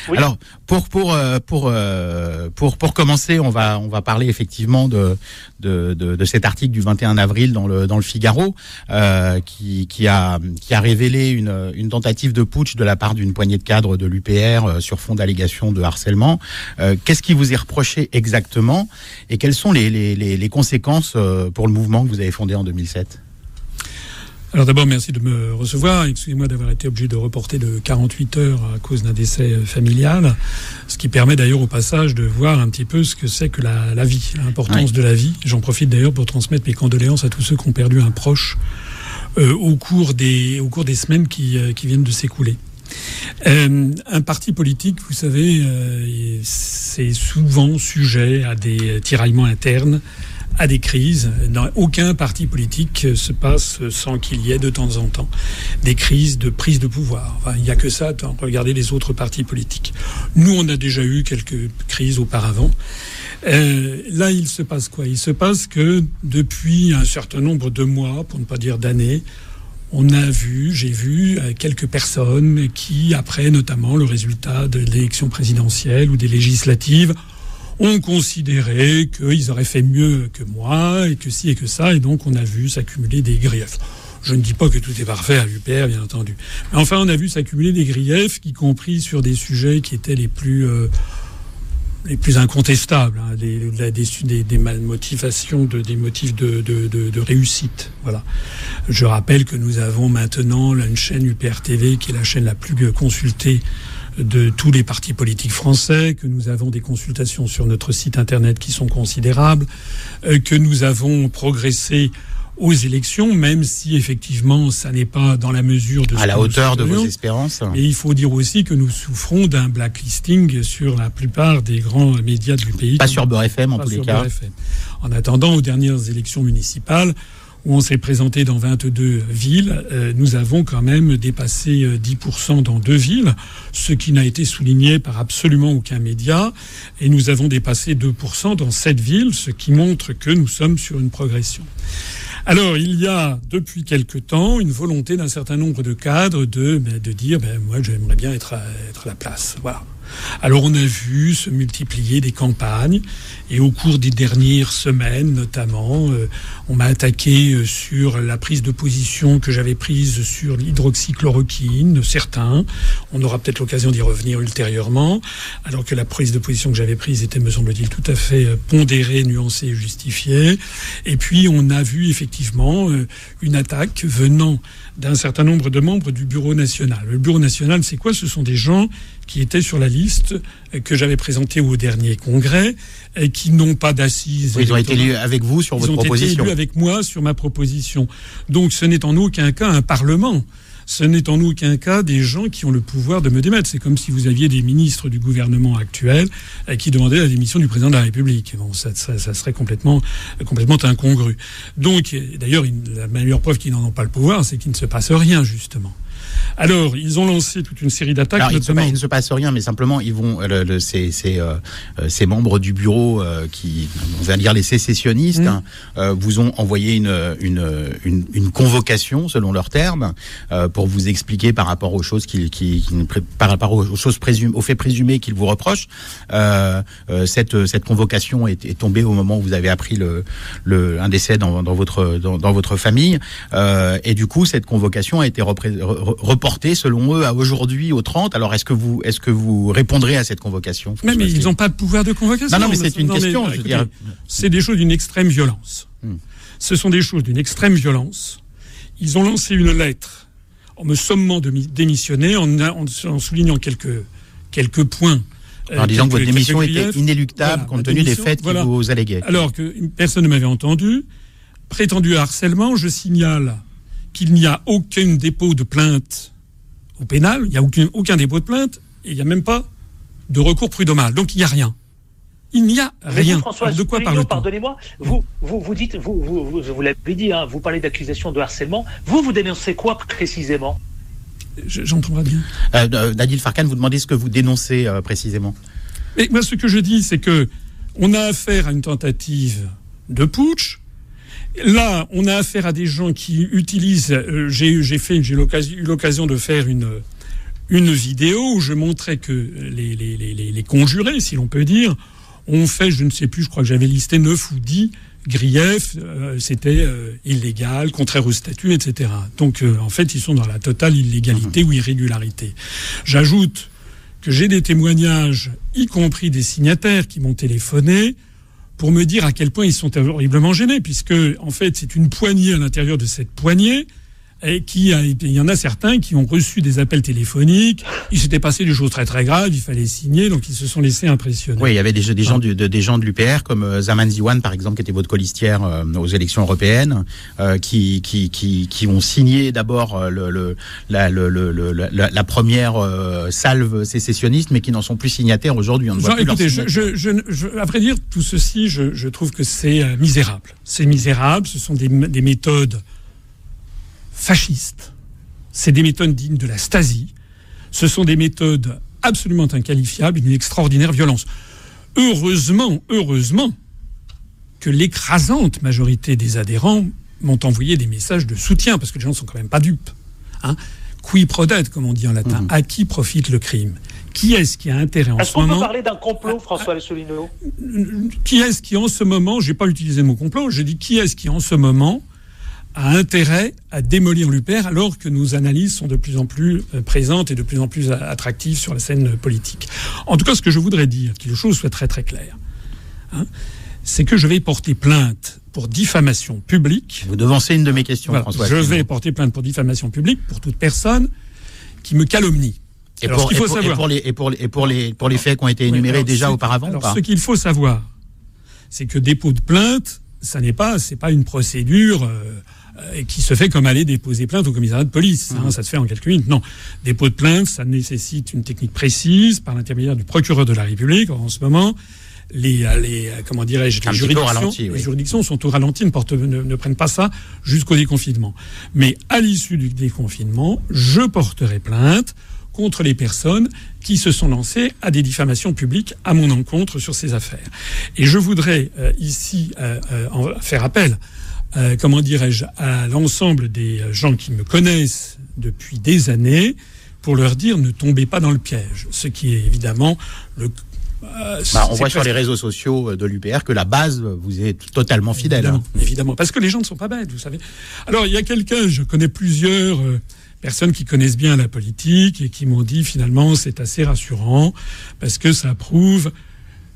Oui. Alors pour commencer, on va parler effectivement de cet article du 21 avril dans le Figaro qui a révélé une tentative de putsch de la part d'une poignée de cadres de l'UPR sur fond d'allégations de harcèlement. Qu'est-ce qui vous est reproché exactement et quelles sont les conséquences pour le mouvement que vous avez fondé en 2007 ? Alors d'abord, merci de me recevoir. Excusez-moi d'avoir été obligé de reporter de 48 heures à cause d'un décès familial, ce qui permet d'ailleurs au passage de voir un petit peu ce que c'est que la vie, l'importance de la vie. J'en profite d'ailleurs pour transmettre mes condoléances à tous ceux qui ont perdu un proche au cours des semaines qui viennent de s'écouler. Un parti politique, vous savez, c'est souvent sujet à des tiraillements internes, à des crises. Dans aucun parti politique se passe sans qu'il y ait de temps en temps des crises de prise de pouvoir. Enfin, il n'y a que ça, regardez les autres partis politiques. Nous, on a déjà eu quelques crises auparavant. Là, il se passe quoi ? Il se passe que depuis un certain nombre de mois, pour ne pas dire d'années, j'ai vu quelques personnes qui, après notamment le résultat de l'élection présidentielle ou des législatives, ont considéré qu'ils auraient fait mieux que moi et que ci et que ça, et donc on a vu s'accumuler des griefs. Je ne dis pas que tout est parfait à l'UPR, bien entendu. Mais enfin, on a vu s'accumuler des griefs, y compris sur des sujets qui étaient les plus incontestables, hein, des motivations, des motifs de réussite. Voilà. Je rappelle que nous avons maintenant une chaîne UPR TV qui est la chaîne la plus consultée de tous les partis politiques français, que nous avons des consultations sur notre site internet qui sont considérables, que nous avons progressé aux élections, même si effectivement ça n'est pas dans la mesure de à la hauteur de vos espérances. Et il faut dire aussi que nous souffrons d'un blacklisting sur la plupart des grands médias du pays. Pas sur Beurre FM en tous les cas. En attendant, aux dernières élections municipales, où on s'est présenté dans 22 villes, nous avons quand même dépassé 10% dans 2 villes, ce qui n'a été souligné par absolument aucun média. Et nous avons dépassé 2% dans 7 villes, ce qui montre que nous sommes sur une progression. Alors, il y a, depuis quelque temps, une volonté d'un certain nombre de cadres de dire, moi, j'aimerais bien être à la place. Voilà. Alors, on a vu se multiplier des campagnes, et au cours des dernières semaines, notamment, on m'a attaqué sur la prise de position que j'avais prise sur l'hydroxychloroquine, certains. On aura peut-être l'occasion d'y revenir ultérieurement, alors que la prise de position que j'avais prise était, me semble-t-il, tout à fait pondérée, nuancée et justifiée. Et puis, on a vu effectivement une attaque venant d'un certain nombre de membres du Bureau national. Le Bureau national, c'est quoi ? Ce sont des gens qui étaient sur la liste que j'avais présentée au dernier congrès et qui n'ont pas d'assises. Ils ont été élus avec vous sur votre proposition. Ils ont été élus avec moi sur ma proposition. Donc ce n'est en aucun cas un parlement. Ce n'est en aucun cas des gens qui ont le pouvoir de me démettre. C'est comme si vous aviez des ministres du gouvernement actuel qui demandaient la démission du président de la République. Bon, ça serait complètement incongru. Donc, d'ailleurs, la meilleure preuve qu'ils n'en ont pas le pouvoir, c'est qu'il ne se passe rien, justement. Alors, ils ont lancé toute une série d'attaques. Alors, il ne se passe rien, mais simplement, ils vont ces membres du bureau qui, on va dire les sécessionnistes, vous ont envoyé une convocation, selon leurs termes, pour vous expliquer par rapport aux choses par rapport aux choses aux faits présumés qu'ils vous reprochent. Cette convocation est tombée au moment où vous avez appris un décès dans votre famille, et du coup, cette convocation a été reporté, selon eux, à aujourd'hui, au 30. Alors, est-ce que vous répondrez à cette convocation ? Mais ils n'ont pas de pouvoir de convocation. Non, mais c'est une question. Je veux dire, c'est des choses d'une extrême violence. Ce sont des choses d'une extrême violence. Ils ont lancé une lettre en me sommant de démissionner, en soulignant quelques points. En disant que votre démission était inéluctable compte tenu des faits qui vous alléguaient. Alors que personne ne m'avait entendu. Prétendu harcèlement, je signale qu'il n'y a aucun dépôt de plainte au pénal, il n'y a aucun dépôt de plainte, et il n'y a même pas de recours prud'homal. Donc il n'y a rien. Il n'y a rien. François, de quoi parle-t-on ? Pardonnez-moi, vous dites, vous l'avez dit, hein, vous parlez d'accusation de harcèlement. Vous dénoncez quoi précisément ? J'entends pas bien. Adil Farkan, vous demandez ce que vous dénoncez précisément. Mais moi, ce que je dis, c'est que on a affaire à une tentative de putsch. Là, on a affaire à des gens qui utilisent. J'ai eu l'occasion de faire une vidéo où je montrais que les conjurés, si l'on peut dire, ont fait, je ne sais plus, je crois que j'avais listé 9 ou 10 griefs, c'était illégal, contraire au statut, etc. Donc, en fait, ils sont dans la totale illégalité ou irrégularité. J'ajoute que j'ai des témoignages, y compris des signataires qui m'ont téléphoné, pour me dire à quel point ils sont horriblement gênés, puisque, en fait, c'est une poignée à l'intérieur de cette poignée, et il y en a certains qui ont reçu des appels téléphoniques, il s'était passé des choses très très graves, il fallait signer, donc ils se sont laissés impressionner. Oui, il y avait des gens de l'UPR, comme Zaman Ziwan, par exemple, qui était votre colistière aux élections européennes, qui ont signé d'abord la première salve sécessionniste, mais qui n'en sont plus signataires aujourd'hui. On ne voit plus écoutez, à vrai dire, tout ceci, je trouve que c'est misérable. C'est misérable, ce sont des méthodes fascistes. C'est des méthodes dignes de la Stasi. Ce sont des méthodes absolument inqualifiables, d'une extraordinaire violence. Heureusement que l'écrasante majorité des adhérents m'ont envoyé des messages de soutien, parce que les gens ne sont quand même pas dupes. Qui prodet, comme on dit en latin. À qui profite le crime? Qui est-ce qui a intérêt en ce moment... Est-ce qu'on peut parler d'un complot, François Asselineau? Qui est-ce qui, en ce moment, je n'ai pas utilisé le mot complot, j'ai dit qui est-ce qui, en ce moment, a intérêt à démolir l'UPR alors que nos analyses sont de plus en plus présentes et de plus en plus attractives sur la scène politique. En tout cas, ce que je voudrais dire, que les choses soient très très claires, c'est que je vais porter plainte pour diffamation publique. Vous devancez une de mes questions, voilà, François. Je vais porter plainte pour diffamation publique pour toute personne qui me calomnie. Et pour les faits qui ont été énumérés déjà auparavant. Alors, ce qu'il faut savoir, c'est que dépôt de plainte, c'est pas une procédure qui se fait comme aller déposer plainte au commissariat de police. Ça se fait en quelques minutes. Non. Dépôt de plainte, ça nécessite une technique précise par l'intermédiaire du procureur de la République. En ce moment, les juridictions sont au ralenti, ne prennent pas ça jusqu'au déconfinement. Mais à l'issue du déconfinement, je porterai plainte contre les personnes qui se sont lancées à des diffamations publiques à mon encontre sur ces affaires. Et je voudrais ici faire appel à l'ensemble des gens qui me connaissent depuis des années, pour leur dire ne tombez pas dans le piège. Ce qui est évidemment on voit sur les réseaux sociaux de l'UPR que la base vous est totalement fidèle. Évidemment, parce que les gens ne sont pas bêtes, vous savez. Alors, il y a je connais plusieurs personnes qui connaissent bien la politique et qui m'ont dit finalement c'est assez rassurant parce que ça prouve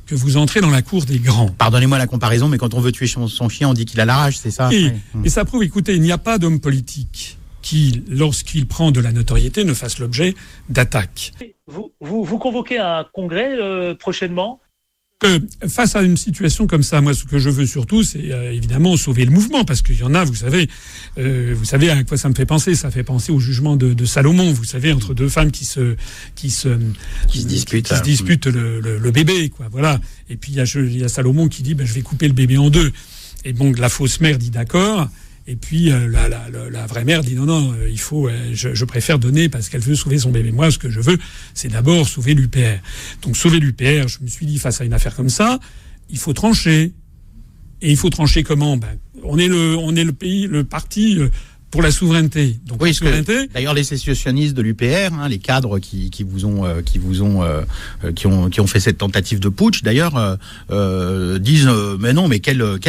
que vous entrez dans la cour des grands. Pardonnez-moi la comparaison, mais quand on veut tuer son chien, on dit qu'il a la rage, c'est ça? Et ça prouve, écoutez, il n'y a pas d'homme politique qui, lorsqu'il prend de la notoriété, ne fasse l'objet d'attaques. Vous convoquez un congrès prochainement? Face à une situation comme ça, moi, ce que je veux surtout, c'est évidemment sauver le mouvement, parce qu'il y en a, vous savez à quoi ça me fait penser. Ça fait penser au jugement de Salomon, vous savez, entre deux femmes qui se disputent le bébé, quoi. Voilà. Et puis il y a Salomon qui dit, je vais couper le bébé en deux. Et donc la fausse mère dit d'accord. Et puis la vraie mère dit non, il faut, je préfère donner parce qu'elle veut sauver son bébé. Moi, ce que je veux, c'est d'abord sauver l'UPR. Donc sauver l'UPR, je me suis dit face à une affaire comme ça, il faut trancher. Et il faut trancher comment? On est le parti pour la souveraineté. Donc oui, la souveraineté. D'ailleurs, les sécessionnistes de l'UPR, les cadres qui ont fait cette tentative de putsch, d'ailleurs, disent mais non, mais quel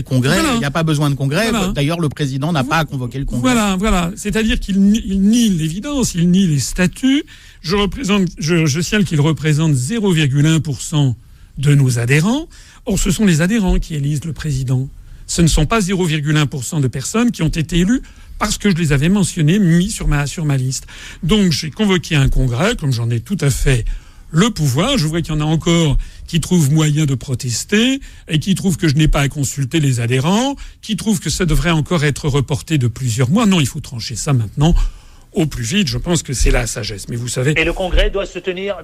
congrès? Voilà. Il n'y a pas besoin de congrès. Voilà. D'ailleurs, le président n'a pas à convoquer le congrès. Voilà. C'est-à-dire qu'il nie l'évidence, il nie les statuts. Je signale qu'il représente 0,1% de nos adhérents. Or, ce sont les adhérents qui élisent le président. Ce ne sont pas 0,1% de personnes qui ont été élues parce que je les avais mentionnées, mis sur ma liste. Donc j'ai convoqué un congrès, comme j'en ai tout à fait le pouvoir. Je vois qu'il y en a encore qui trouvent moyen de protester et qui trouvent que je n'ai pas à consulter les adhérents, qui trouvent que ça devrait encore être reporté de plusieurs mois. Non, il faut trancher ça maintenant au plus vite. Je pense que c'est la sagesse. Mais vous savez. Et le congrès doit se tenir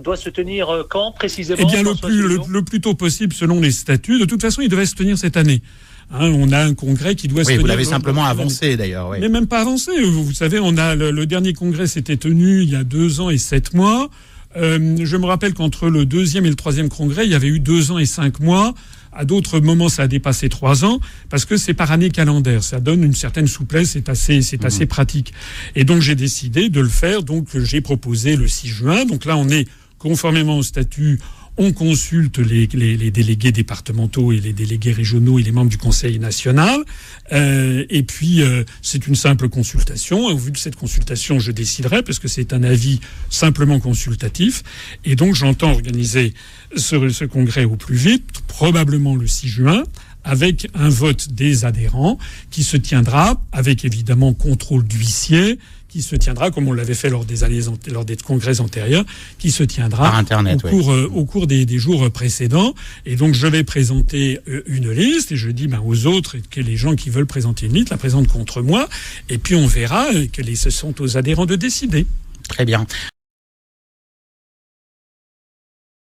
quand précisément? Eh bien, le plus tôt possible selon les statuts. De toute façon, il devait se tenir cette année. On a un congrès qui doit se tenir. Vous l'avez simplement avancé d'ailleurs. Oui. Mais même pas avancé. Vous savez, le dernier congrès s'était tenu il y a 2 ans et 7 mois. Je me rappelle qu'entre le 2e et le 3e congrès, il y avait eu 2 ans et 5 mois. À d'autres moments, ça a dépassé 3 ans, parce que c'est par année calendaire. Ça donne une certaine souplesse, c'est assez pratique. Et donc, j'ai décidé de le faire. Donc, j'ai proposé le 6 juin. Donc là, on est conformément au statut. On consulte les délégués départementaux et les délégués régionaux et les membres du Conseil national. Et puis, c'est une simple consultation. Au vu de cette consultation, je déciderai, parce que c'est un avis simplement consultatif. Et donc, j'entends organiser ce congrès au plus vite, probablement le 6 juin, avec un vote des adhérents qui se tiendra avec évidemment contrôle d'huissier, qui se tiendra comme on l'avait fait lors des congrès antérieurs, qui se tiendra par Internet, au cours des jours précédents. Et donc je vais présenter une liste et je dis aux autres que les gens qui veulent présenter une liste la présentent contre moi. Et puis on verra que ce sont aux adhérents de décider. Très bien.